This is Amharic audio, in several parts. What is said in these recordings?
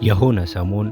የሆነ ሰሞን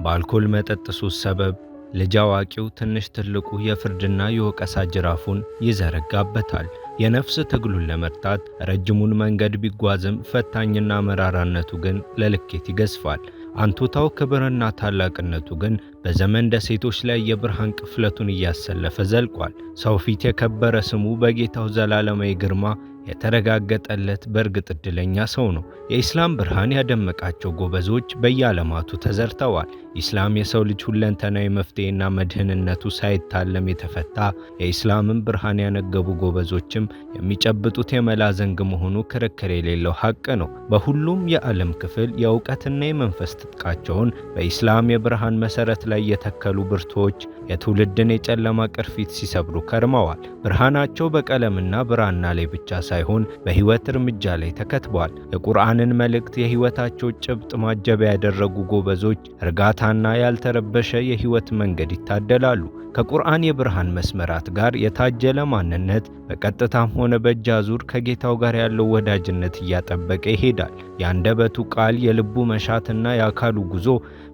በአልኮል መጠጥ ሱስ ሰበብ ልጅ አዋቂው ትንሽ ትልቁ የፍርድና የወቀሳ ጅራፉን ይዘረጋበታል። የነፍስ ትግሉን ለመርታት ረጅሙን መንገድ ቢጓዝም ፈታኝና መራራነቱ ግን ለልኬት ይገዝፋል። አንቱታው ክብርና ታላቅነቱ ግን በዘመን ደሴቶች ላይ የብርሃን ቅፍለቱን እያሰለፈ ዘልቋል። ሰው ፊት የከበረ ስሙ በጌታው ዘላለማዊ ግርማ የተረጋገጠለት በእርግጥ ዕድለኛ ሰው ነው። የኢስላም ብርሃን ያደመቃቸው ጎበዞች በየዓለማቱ ተዘርተዋል። ኢስላም የሰው ልጅ ሁለንተናዊ መፍትሄና መድህንነቱ ሳይታለም የተፈታ የኢስላምን ብርሃን ያነገቡ ጎበዞችም የሚጨብጡት የመላ ዘንግ መሆኑ ክርክር የሌለው ሐቅ ነው። በሁሉም የዓለም ክፍል የእውቀትና የመንፈስ ትጥቃቸውን በኢስላም የብርሃን መሠረት ላይ የተከሉ ብርቱዎች የትውልድን የጨለማ ቅርፊት ሲሰብሩ ከርመዋል። ብርሃናቸው በቀለምና ብራና ላይ ብቻ ሳይሆን በሕይወት እርምጃ ላይ ተከትቧል። የቁርአንን መልእክት የሕይወታቸው ጭብጥ ማጀቢያ ያደረጉ ጎበዞች እርጋታና ያልተረበሸ የሕይወት መንገድ ይታደላሉ። ከቁርአን የብርሃን መስመራት ጋር የታጀለ ማንነት በቀጥታም ሆነ በእጅ አዙር ከጌታው ጋር ያለው ወዳጅነት እያጠበቀ ይሄዳል። የአንደበቱ ቃል፣ የልቡ መሻትና የአካሉ ጉዞ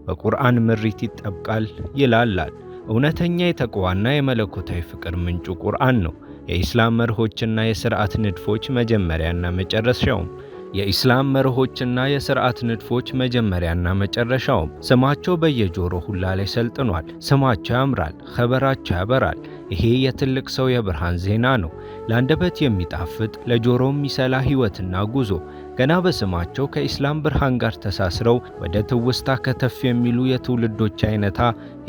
በቁርአን ምሪት ይጠብቃል፣ ይላላል። እውነተኛ የተቅዋና የመለኮታዊ ፍቅር ምንጩ ቁርአን ነው። የኢስላም መርሆችና የሥርዓት ንድፎች መጀመሪያና መጨረሻውም የኢስላም መርሆችና የሥርዓት ንድፎች መጀመሪያና መጨረሻውም ስማቸው በየጆሮ ሁላ ላይ ሰልጥኗል። ስማቸው ያምራል፣ ኸበራቸው ያበራል። ይሄ የትልቅ ሰው የብርሃን ዜና ነው። ለአንደበት የሚጣፍጥ ለጆሮም የሚሰላ ሕይወትና ጉዞ ገና በስማቸው ከኢስላም ብርሃን ጋር ተሳስረው ወደ ትውስታ ከተፍ የሚሉ የትውልዶች አይነታ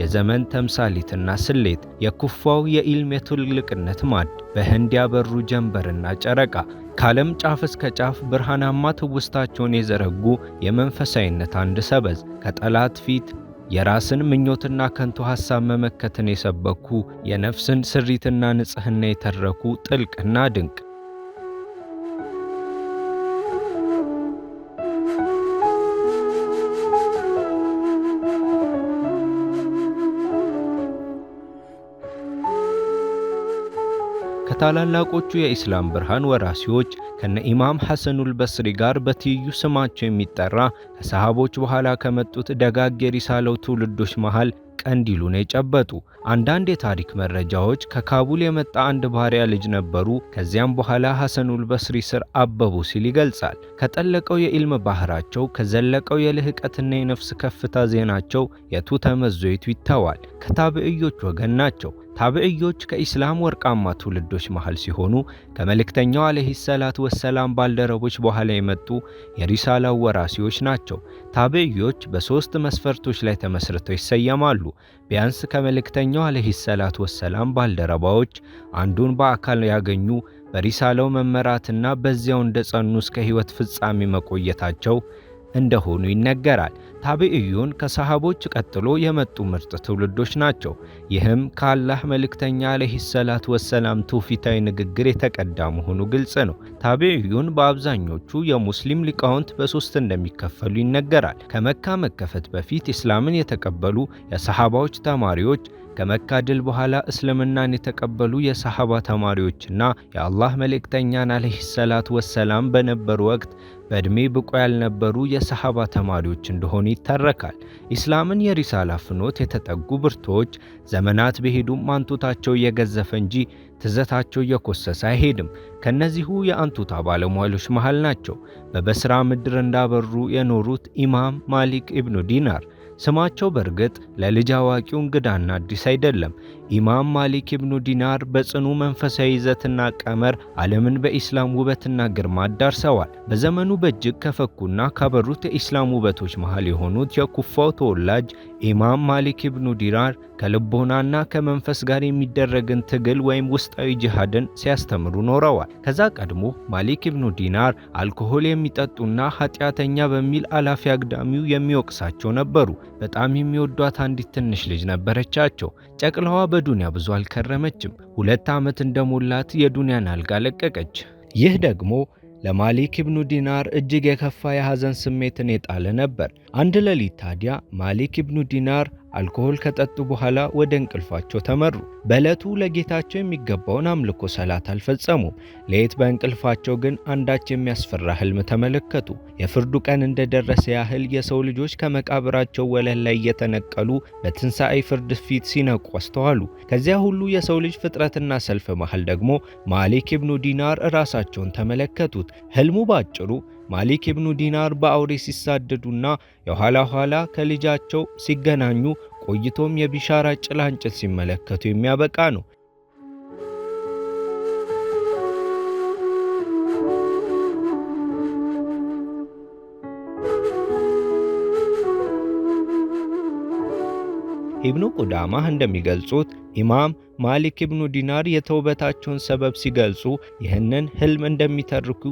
የዘመን ተምሳሌትና ስሌት የኩፋው የኢልም የትልቅነት ማድ በህንድ ያበሩ ጀንበርና ጨረቃ ከዓለም ጫፍ እስከ ጫፍ ብርሃናማ ትውስታቸውን የዘረጉ የመንፈሳዊነት አንድ ሰበዝ ከጠላት ፊት የራስን ምኞትና ከንቱ ሐሳብ መመከትን የሰበኩ የነፍስን ስሪትና ንጽህና የተረኩ ጥልቅና ድንቅ ከታላላቆቹ የኢስላም ብርሃን ወራሲዎች ከነ ኢማም ሐሰኑል በስሪ ጋር በትይዩ ስማቸው የሚጠራ ከሰሃቦች በኋላ ከመጡት ደጋግ የሪሳላው ትውልዶች መሃል ቀንዲሉን የጨበጡ አንዳንድ የታሪክ መረጃዎች ከካቡል የመጣ አንድ ባሪያ ልጅ ነበሩ፣ ከዚያም በኋላ ሐሰኑል በስሪ ስር አበቡ ሲል ይገልጻል። ከጠለቀው የኢልም ባህራቸው ከዘለቀው የልህቀትና የነፍስ ከፍታ ዜናቸው የቱ ተመዞ የቱ ይተዋል። ከታብዕዮች ወገን ናቸው። ታብዕዮች ከኢስላም ወርቃማ ትውልዶች መሃል ሲሆኑ ከመልእክተኛው አለይሂ ሰላቱ ወሰላም ባልደረቦች በኋላ የመጡ የሪሳላው ወራሲዎች ናቸው። ታብዕዮች በሶስት መስፈርቶች ላይ ተመስርተው ይሰየማሉ። ቢያንስ ከመልእክተኛው አለይሂ ሰላቱ ወሰላም ባልደረባዎች አንዱን በአካል ያገኙ፣ በሪሳላው መመራትና በዚያው እንደጸኑ እስከ ሕይወት ፍጻሜ መቆየታቸው እንደሆኑ ይነገራል። ታብዕዩን ከሰሃቦች ቀጥሎ የመጡ ምርጥ ትውልዶች ናቸው። ይህም ከአላህ መልእክተኛ አለይሂ ሰላቱ ወሰላም ትውፊታዊ ንግግር የተቀዳ መሆኑ ግልጽ ነው። ታብዕዩን በአብዛኞቹ የሙስሊም ሊቃውንት በሶስት እንደሚከፈሉ ይነገራል። ከመካ መከፈት በፊት ኢስላምን የተቀበሉ የሰሃባዎች ተማሪዎች፣ ከመካ ድል በኋላ እስልምናን የተቀበሉ የሰሃባ ተማሪዎችና የአላህ መልእክተኛን አለይሂ ሰላቱ ወሰላም በነበሩ ወቅት በዕድሜ ብቁ ያልነበሩ የሰሃባ ተማሪዎች እንደሆኑ ይተረካል። ኢስላምን የሪሳላ ፍኖት የተጠጉ ብርቶች ዘመናት በሄዱም አንቱታቸው እየገዘፈ እንጂ ትዘታቸው እየኮሰሰ አይሄድም። ከነዚሁ የአንቱታ ባለሟሎች መሃል ናቸው በበስራ ምድር እንዳበሩ የኖሩት ኢማም ማሊክ ኢብኑ ዲናር። ስማቸው በእርግጥ ለልጅ አዋቂው እንግዳና አዲስ አይደለም። ኢማም ማሊክ ኢብኑ ዲናር በጽኑ መንፈሳዊ ይዘትና ቀመር ዓለምን በኢስላም ውበትና ግርማ አዳርሰዋል። በዘመኑ በእጅግ ከፈኩና ካበሩት የኢስላም ውበቶች መሃል የሆኑት የኩፋው ተወላጅ ኢማም ማሊክ ኢብኑ ዲናር ከልቦናና ከመንፈስ ጋር የሚደረግን ትግል ወይም ውስጣዊ ጂሃድን ሲያስተምሩ ኖረዋል። ከዛ ቀድሞ ማሊክ ኢብኑ ዲናር አልኮሆል የሚጠጡና ኃጢአተኛ በሚል አላፊ አግዳሚው የሚወቅሳቸው ነበሩ። በጣም የሚወዷት አንዲት ትንሽ ልጅ ነበረቻቸው። ጨቅላዋ በዱንያ ብዙ አልከረመችም። 2 ዓመት እንደሞላት የዱንያን አልጋ ለቀቀች። ይህ ደግሞ ለማሊክ ኢብኑ ዲናር እጅግ የከፋ የሐዘን ስሜትን የጣለ ነበር። አንድ ሌሊት ታዲያ ማሊክ ኢብኑ ዲናር አልኮሆል ከጠጡ በኋላ ወደ እንቅልፋቸው ተመሩ። በዕለቱ ለጌታቸው የሚገባውን አምልኮ ሰላት አልፈጸሙም። ሌት በእንቅልፋቸው ግን አንዳች የሚያስፈራ ህልም ተመለከቱ። የፍርዱ ቀን እንደደረሰ ያህል የሰው ልጆች ከመቃብራቸው ወለል ላይ እየተነቀሉ በትንሣኤ ፍርድ ፊት ሲነቁ አስተዋሉ። ከዚያ ሁሉ የሰው ልጅ ፍጥረትና ሰልፍ መሃል ደግሞ ማሊክ ኢብኑ ዲናር ራሳቸውን ተመለከቱት። ህልሙ ባጭሩ ማሊክ ኢብኑ ዲናር በአውሬ ሲሳደዱና የኋላ ኋላ ከልጃቸው ሲገናኙ ቆይቶም የቢሻራ ጭላንጭል ሲመለከቱ የሚያበቃ ነው። ኢብኑ ቁዳማህ እንደሚገልጹት ኢማም ማሊክ ኢብኑ ዲናር የተውበታቸውን ሰበብ ሲገልጹ ይህንን ህልም እንደሚተርኩ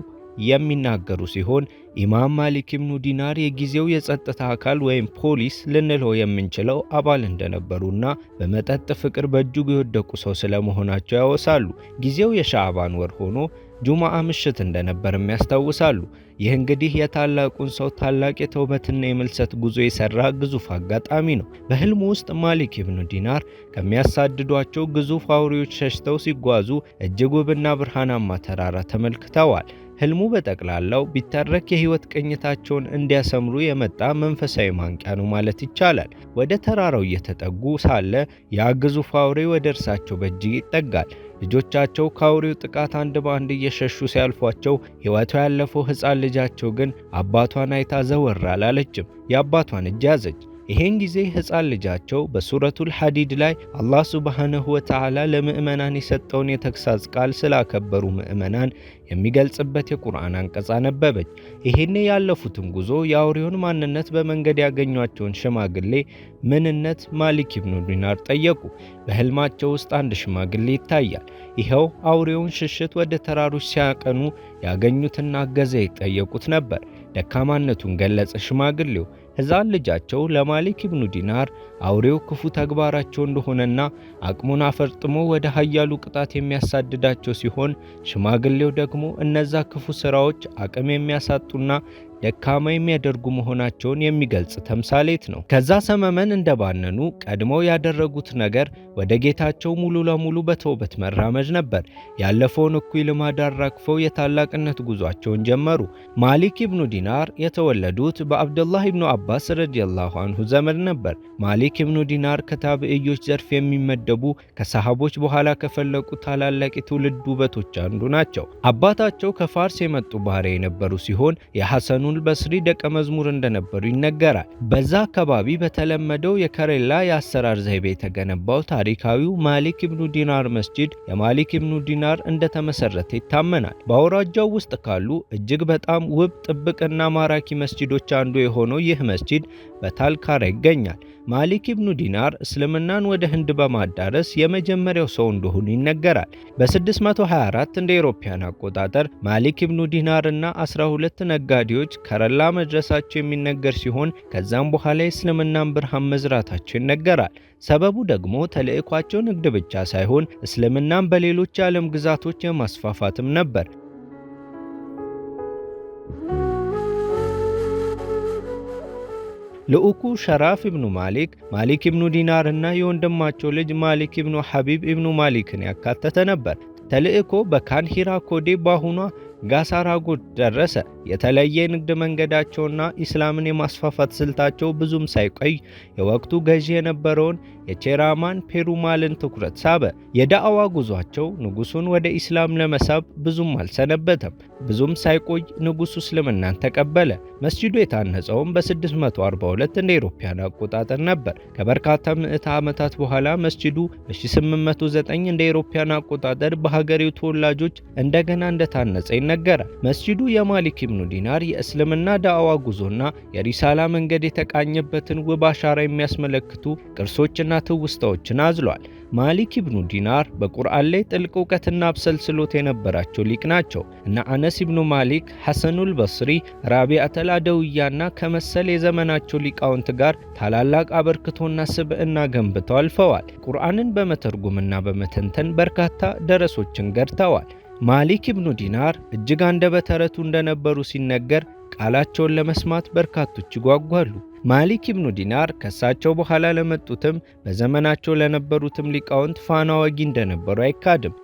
የሚናገሩ ሲሆን ኢማም ማሊክ ኢብኑ ዲናር የጊዜው የጸጥታ አካል ወይም ፖሊስ ልንለው የምንችለው አባል እንደነበሩና በመጠጥ ፍቅር በእጅጉ የወደቁ ሰው ስለመሆናቸው ያወሳሉ። ጊዜው የሻዕባን ወር ሆኖ ጁምዓ ምሽት እንደነበርም ያስታውሳሉ። ይህ እንግዲህ የታላቁን ሰው ታላቅ የተውበትና የምልሰት ጉዞ የሰራ ግዙፍ አጋጣሚ ነው። በህልሙ ውስጥ ማሊክ ኢብኑ ዲናር ከሚያሳድዷቸው ግዙፍ አውሬዎች ሸሽተው ሲጓዙ እጅግ ውብና ብርሃናማ ተራራ ተመልክተዋል። ህልሙ በጠቅላላው ቢተረክ የህይወት ቅኝታቸውን እንዲያሰምሩ የመጣ መንፈሳዊ ማንቂያ ነው ማለት ይቻላል። ወደ ተራራው እየተጠጉ ሳለ ያ ግዙፍ አውሬ ወደ እርሳቸው በእጅግ ይጠጋል። ልጆቻቸው ከአውሬው ጥቃት አንድ በአንድ እየሸሹ ሲያልፏቸው ሕይወቷ ያለፈው ሕፃን ልጃቸው ግን አባቷን አይታ ዘወር አላለችም። የአባቷን እጅ ያዘች። ይሄን ጊዜ ሕፃን ልጃቸው በሱረቱል ሐዲድ ላይ አላህ ሱብሓነሁ ወተዓላ ለምእመናን የሰጠውን የተግሳጽ ቃል ስላከበሩ ምእመናን የሚገልጽበት የቁርአን አንቀጽ አነበበች። ይሄኔ ያለፉትን ጉዞ የአውሬውን ማንነት በመንገድ ያገኟቸውን ሽማግሌ ምንነት ማሊክ ኢብኑ ዲናር ጠየቁ። በህልማቸው ውስጥ አንድ ሽማግሌ ይታያል። ይኸው አውሬውን ሽሽት ወደ ተራሮች ሲያቀኑ ያገኙትና እገዛ ይጠየቁት ነበር። ደካማነቱን ገለጸ ሽማግሌው። ሕፃን ልጃቸው ለማሊክ ኢብኑ ዲናር አውሬው ክፉ ተግባራቸው እንደሆነና አቅሙን አፈርጥሞ ወደ ኃያሉ ቅጣት የሚያሳድዳቸው ሲሆን ሽማግሌው ደግሞ እነዛ ክፉ ስራዎች አቅም የሚያሳጡና ደካማ የሚያደርጉ መሆናቸውን የሚገልጽ ተምሳሌት ነው። ከዛ ሰመመን እንደባነኑ ቀድመው ያደረጉት ነገር ወደ ጌታቸው ሙሉ ለሙሉ በተውበት መራመድ ነበር። ያለፈውን እኩይ ልማድ አራግፈው የታላቅነት ጉዟቸውን ጀመሩ። ማሊክ ኢብኑ ዲናር የተወለዱት በአብዱላህ ኢብኑ አባስ ረዲየላሁ አንሁ ዘመን ነበር። ማሊክ ኢብኑ ዲናር ከታቢዒዮች ዘርፍ የሚመደቡ ከሰሃቦች በኋላ ከፈለቁ ታላላቅ የትውልድ ውበቶች አንዱ ናቸው። አባታቸው ከፋርስ የመጡ ባሪያ የነበሩ ሲሆን የሐሰኑ በስሪ ደቀ መዝሙር እንደነበሩ ይነገራል። በዛ አካባቢ በተለመደው የከሬላ የአሰራር ዘይቤ የተገነባው ታሪካዊው ማሊክ ኢብኑ ዲናር መስጂድ የማሊክ ኢብኑ ዲናር እንደተመሰረተ ይታመናል። በአውራጃው ውስጥ ካሉ እጅግ በጣም ውብ ጥብቅና ማራኪ መስጂዶች አንዱ የሆነው ይህ መስጂድ በታልካራ ይገኛል። ማሊክ ኢብኑ ዲናር እስልምናን ወደ ህንድ በማዳረስ የመጀመሪያው ሰው እንደሆኑ ይነገራል። በ624 እንደ አውሮፓውያን አቆጣጠር ማሊክ ኢብኑ ዲናር እና 12 ነጋዴዎች ከረላ መድረሳቸው የሚነገር ሲሆን ከዛም በኋላ የእስልምናን ብርሃን መዝራታቸው ይነገራል። ሰበቡ ደግሞ ተልእኳቸው ንግድ ብቻ ሳይሆን እስልምናን በሌሎች የዓለም ግዛቶች የማስፋፋትም ነበር። ልኡኩ ሸራፍ ኢብኑ ማሊክ ኢብኑ ዲናር እና የወንድማቸው ልጅ ማሊክ ኢብኑ ሐቢብ ኢብኑ ማሊክን ያካተተ ነበር። ተልእኮ በካንሂራ ኮዴ ባሁኗ ጋሳራጎድ ደረሰ። የተለየ ንግድ መንገዳቸውና ኢስላምን የማስፋፋት ስልታቸው ብዙም ሳይቆይ የወቅቱ ገዢ የነበረውን የቼራማን ፔሩማልን ትኩረት ሳበ። የዳዕዋ ጉዟቸው ንጉሱን ወደ ኢስላም ለመሳብ ብዙም አልሰነበተም። ብዙም ሳይቆይ ንጉሱ እስልምናን ተቀበለ። መስጂዱ የታነጸውም በ642 እንደ አውሮፓውያን አቆጣጠር ነበር። ከበርካታ ምዕተ ዓመታት በኋላ መስጂዱ በ809 እንደ አውሮፓውያን አቆጣጠር በሀገሬው ተወላጆች እንደገና እንደታነጸ ይነገራል። መስጂዱ የማሊክ ኢብኑ ዲናር የእስልምና ዳዕዋ ጉዞና የሪሳላ መንገድ የተቃኘበትን ውብ አሻራ የሚያስመለክቱ ቅርሶችና ትውስታዎችን አዝሏል። ማሊክ ኢብኑ ዲናር በቁርአን ላይ ጥልቅ እውቀትና አብሰልስሎት የነበራቸው ሊቅ ናቸው። እነ አነስ ኢብኑ ማሊክ፣ ሐሰኑል በስሪ፣ ራቢዓተል አደውያና ከመሰል የዘመናቸው ሊቃውንት ጋር ታላላቅ አበርክቶና ስብዕና ገንብተው አልፈዋል። ቁርአንን በመተርጎምና በመተንተን በርካታ ደረሶችን ገድተዋል። ማሊክ ኢብኑ ዲናር እጅግ አንደበተ ርቱዕ እንደነበሩ ሲነገር ቃላቸውን ለመስማት በርካቶች ይጓጓሉ። ማሊክ ኢብኑ ዲናር ከሳቸው በኋላ ለመጡትም በዘመናቸው ለነበሩትም ሊቃውንት ፋና ወጊ እንደነበሩ አይካድም።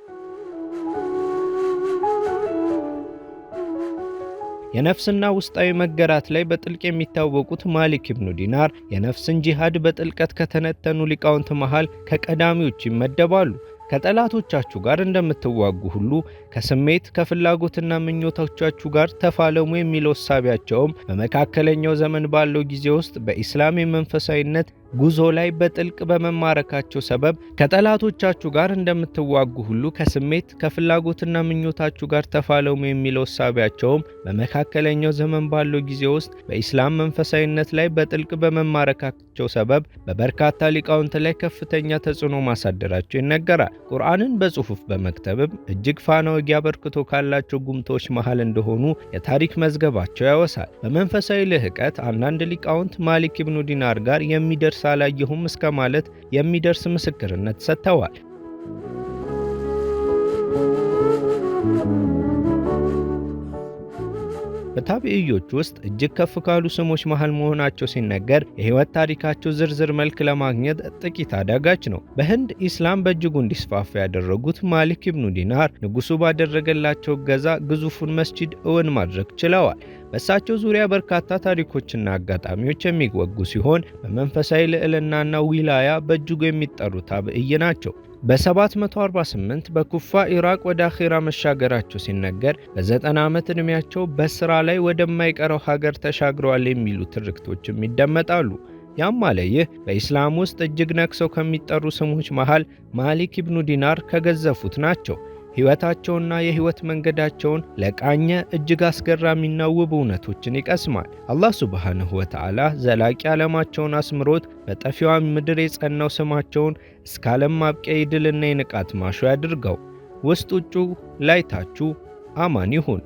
የነፍስና ውስጣዊ መገራት ላይ በጥልቅ የሚታወቁት ማሊክ ኢብኑ ዲናር የነፍስን ጂሃድ በጥልቀት ከተነተኑ ሊቃውንት መሃል ከቀዳሚዎች ይመደባሉ። ከጠላቶቻችሁ ጋር እንደምትዋጉ ሁሉ ከስሜት ከፍላጎትና ምኞቶቻችሁ ጋር ተፋለሙ የሚለው እሳቢያቸውም በመካከለኛው ዘመን ባለው ጊዜ ውስጥ በኢስላም የመንፈሳዊነት ጉዞ ላይ በጥልቅ በመማረካቸው ሰበብ ከጠላቶቻችሁ ጋር እንደምትዋጉ ሁሉ ከስሜት ከፍላጎትና ምኞታችሁ ጋር ተፋለሙ የሚለው እሳቢያቸውም በመካከለኛው ዘመን ባለው ጊዜ ውስጥ በኢስላም መንፈሳዊነት ላይ በጥልቅ በመማረካቸው ሰበብ በበርካታ ሊቃውንት ላይ ከፍተኛ ተጽዕኖ ማሳደራቸው ይነገራል። ቁርአንን በጽሑፍ በመክተብም እጅግ ፋና ወጊ አበርክቶ ካላቸው ጉምቶች መሃል እንደሆኑ የታሪክ መዝገባቸው ያወሳል። በመንፈሳዊ ልህቀት አንዳንድ ሊቃውንት ማሊክ ኢብኑ ዲናር ጋር የሚደርስ አላየሁም እስከ ማለት የሚደርስ ምስክርነት ሰጥተዋል። በታቢዒዮች ውስጥ እጅግ ከፍ ካሉ ስሞች መሃል መሆናቸው ሲነገር የህይወት ታሪካቸው ዝርዝር መልክ ለማግኘት ጥቂት አዳጋች ነው። በህንድ ኢስላም በእጅጉ እንዲስፋፋ ያደረጉት ማሊክ ኢብኑ ዲናር ንጉሱ ባደረገላቸው እገዛ ግዙፉን መስጂድ እውን ማድረግ ችለዋል። በእሳቸው ዙሪያ በርካታ ታሪኮችና አጋጣሚዎች የሚወጉ ሲሆን በመንፈሳዊ ልዕልናና ዊላያ በእጅጉ የሚጠሩ ታቢዒ ናቸው። በ748 በኩፋ ኢራቅ ወደ አኺራ መሻገራቸው ሲነገር በ90 ዓመት ዕድሜያቸው በስራ ላይ ወደማይቀረው ሀገር ተሻግረዋል የሚሉ ትርክቶችም ይደመጣሉ። ያም አለ ይህ በኢስላም ውስጥ እጅግ ነክሰው ከሚጠሩ ስሞች መሃል ማሊክ ኢብኑ ዲናር ከገዘፉት ናቸው። ሕይወታቸውና የሕይወት መንገዳቸውን ለቃኘ እጅግ አስገራሚና ውብ እውነቶችን ይቀስማል። አላህ ሱብሓነሁ ወተዓላ ዘላቂ ዓለማቸውን አስምሮት በጠፊዋ ምድር የጸናው ስማቸውን እስከ ዓለም ማብቂያ የድልና የንቃት ማሾ ያድርገው። ውስጥ ውጩ ላይ ታቹ አማን ይሁን።